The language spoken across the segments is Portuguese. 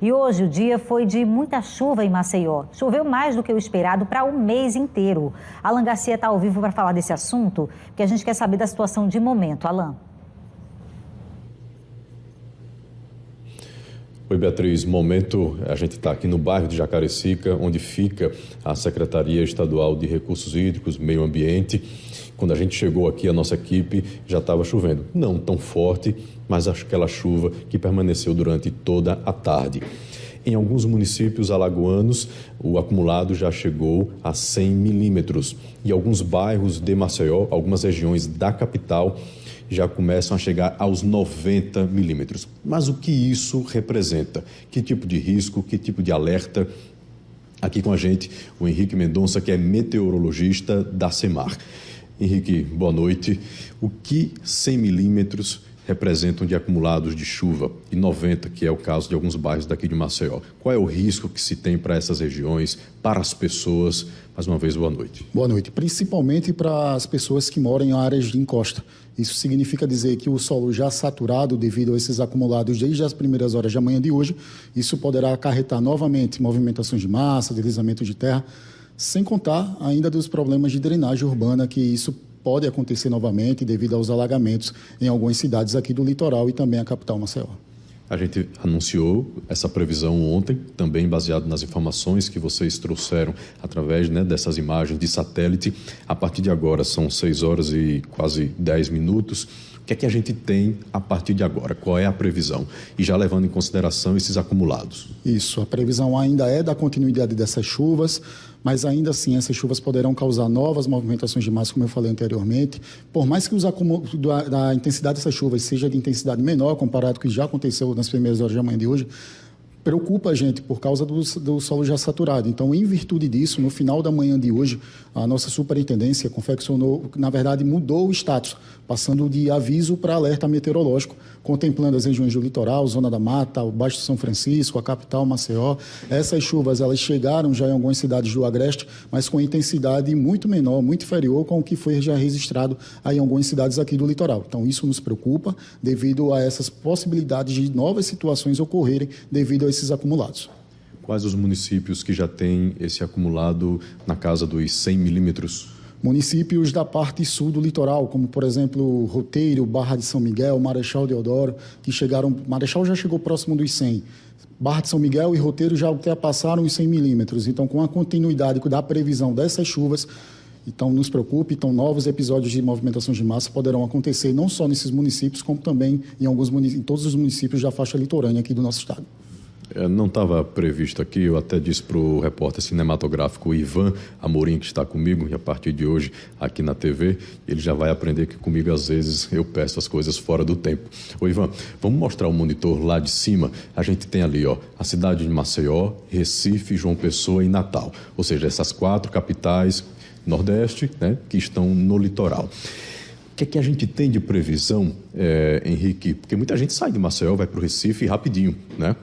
E hoje o dia foi de muita chuva em Maceió. Choveu mais do que o esperado para o mês inteiro. Alan Garcia está ao vivo para falar desse assunto, porque a gente quer saber da situação de momento. Alan. Oi, Beatriz. Momento, a gente está aqui no bairro de Jacarecica, onde fica a Secretaria Estadual de Recursos Hídricos, Meio Ambiente. Quando a gente chegou aqui, a nossa equipe já estava chovendo. Não tão forte, mas aquela chuva que permaneceu durante toda a tarde. Em alguns municípios alagoanos, o acumulado já chegou a 100 milímetros. E alguns bairros de Maceió, algumas regiões da capital, já começam a chegar aos 90 milímetros. Mas o que isso representa? Que tipo de risco, que tipo de alerta? Aqui com a gente, o Henrique Mendonça, que é meteorologista da CEMAR. Henrique, boa noite. O que 100 milímetros representam de acumulados de chuva e 90, que é o caso de alguns bairros daqui de Maceió? Qual é o risco que se tem para essas regiões, para as pessoas? Mais uma vez, boa noite. Boa noite, principalmente para as pessoas que moram em áreas de encosta. Isso significa dizer que o solo já saturado devido a esses acumulados desde as primeiras horas da manhã de hoje, isso poderá acarretar novamente movimentações de massa, deslizamento de terra, sem contar ainda dos problemas de drenagem urbana, que isso pode acontecer novamente devido aos alagamentos em algumas cidades aqui do litoral e também a capital Maceió. A gente anunciou essa previsão ontem, também baseado nas informações que vocês trouxeram através dessas imagens de satélite. A partir de agora, são 6 horas e quase 10 minutos. O que é que a gente tem a partir de agora? Qual é a previsão? E já levando em consideração esses acumulados. Isso, a previsão ainda é da continuidade dessas chuvas, mas ainda assim essas chuvas poderão causar novas movimentações de massa, como eu falei anteriormente. Por mais que os acúmulos da intensidade dessas chuvas seja de intensidade menor comparado com o que já aconteceu nas primeiras horas da manhã de hoje, preocupa a gente por causa do solo já saturado. Então, em virtude disso, no final da manhã de hoje, a nossa superintendência confeccionou, na verdade, mudou o status, passando de aviso para alerta meteorológico, contemplando as regiões do litoral, Zona da Mata, o Baixo São Francisco, a capital Maceió. Essas chuvas, elas chegaram já em algumas cidades do Agreste, mas com intensidade muito menor, muito inferior com o que foi já registrado aí em algumas cidades aqui do litoral. Então, isso nos preocupa devido a essas possibilidades de novas situações ocorrerem devido a esses acumulados. Quais os municípios que já têm esse acumulado na casa dos 100 milímetros? Municípios da parte sul do litoral, como, por exemplo, Roteiro, Barra de São Miguel, Marechal Deodoro, que chegaram... Marechal já chegou próximo dos 100. Barra de São Miguel e Roteiro já ultrapassaram os 100 milímetros. Então, com a continuidade da previsão dessas chuvas, então nos preocupe, então novos episódios de movimentação de massa poderão acontecer não só nesses municípios, como também em todos os municípios da faixa litorânea aqui do nosso estado. Não estava previsto aqui, eu até disse para o repórter cinematográfico Ivan Amorim, que está comigo, e a partir de hoje aqui na TV, ele já vai aprender que comigo às vezes eu peço as coisas fora do tempo. Ô Ivan, vamos mostrar o monitor lá de cima. A gente tem ali a cidade de Maceió, Recife, João Pessoa e Natal. Ou seja, essas 4 capitais Nordeste, que estão no litoral. O que é que a gente tem de previsão, Henrique? Porque muita gente sai de Maceió, vai para o Recife rapidinho, né?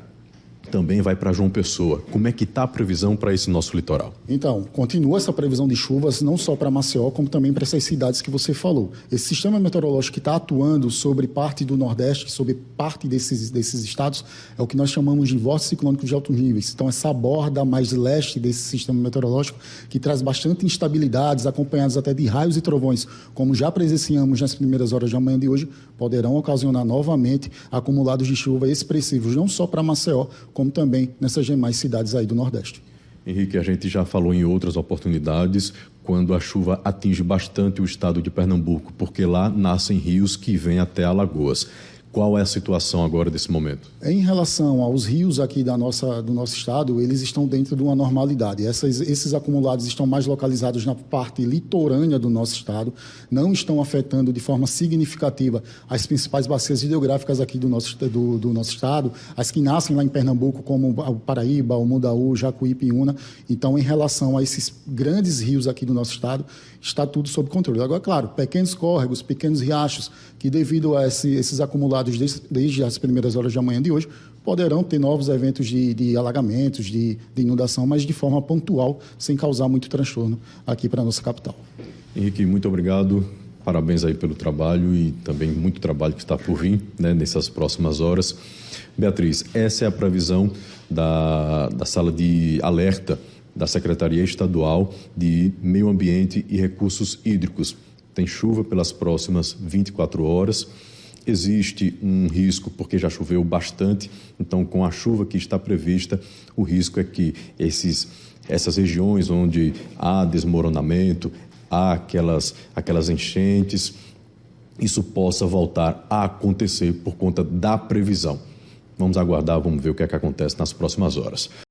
Também vai para João Pessoa. Como é que está a previsão para esse nosso litoral? Então, continua essa previsão de chuvas, não só para Maceió, como também para essas cidades que você falou. Esse sistema meteorológico que está atuando sobre parte do Nordeste, sobre parte desses estados, é o que nós chamamos de vórtice ciclônico de altos níveis. Então, essa borda mais leste desse sistema meteorológico, que traz bastante instabilidades, acompanhadas até de raios e trovões, como já presenciamos nas primeiras horas da manhã de hoje, poderão ocasionar novamente acumulados de chuva expressivos, não só para Maceió, como também nessas demais cidades aí do Nordeste. Henrique, a gente já falou em outras oportunidades quando a chuva atinge bastante o estado de Pernambuco, porque lá nascem rios que vêm até Alagoas. Qual é a situação agora desse momento? Em relação aos rios aqui do nosso estado, eles estão dentro de uma normalidade. Esses acumulados estão mais localizados na parte litorânea do nosso estado, não estão afetando de forma significativa as principais bacias hidrográficas aqui do nosso estado, as que nascem lá em Pernambuco, como o Paraíba, o Mundaú, Jacuípe e Una. Então, em relação a esses grandes rios aqui do nosso estado, está tudo sob controle. Agora, claro, pequenos córregos, pequenos riachos, que devido a esses acumulados desde as primeiras horas da manhã de hoje, poderão ter novos eventos de alagamentos, de inundação, mas de forma pontual, sem causar muito transtorno aqui para a nossa capital. Henrique, muito obrigado. Parabéns aí pelo trabalho e também muito trabalho que está por vir, né, nessas próximas horas. Beatriz, essa é a previsão da sala de alerta da Secretaria Estadual de Meio Ambiente e Recursos Hídricos. Tem chuva pelas próximas 24 horas. Existe um risco, porque já choveu bastante, então com a chuva que está prevista, o risco é que essas regiões onde há desmoronamento, há aquelas enchentes, isso possa voltar a acontecer por conta da previsão. Vamos aguardar, vamos ver o que é que acontece nas próximas horas.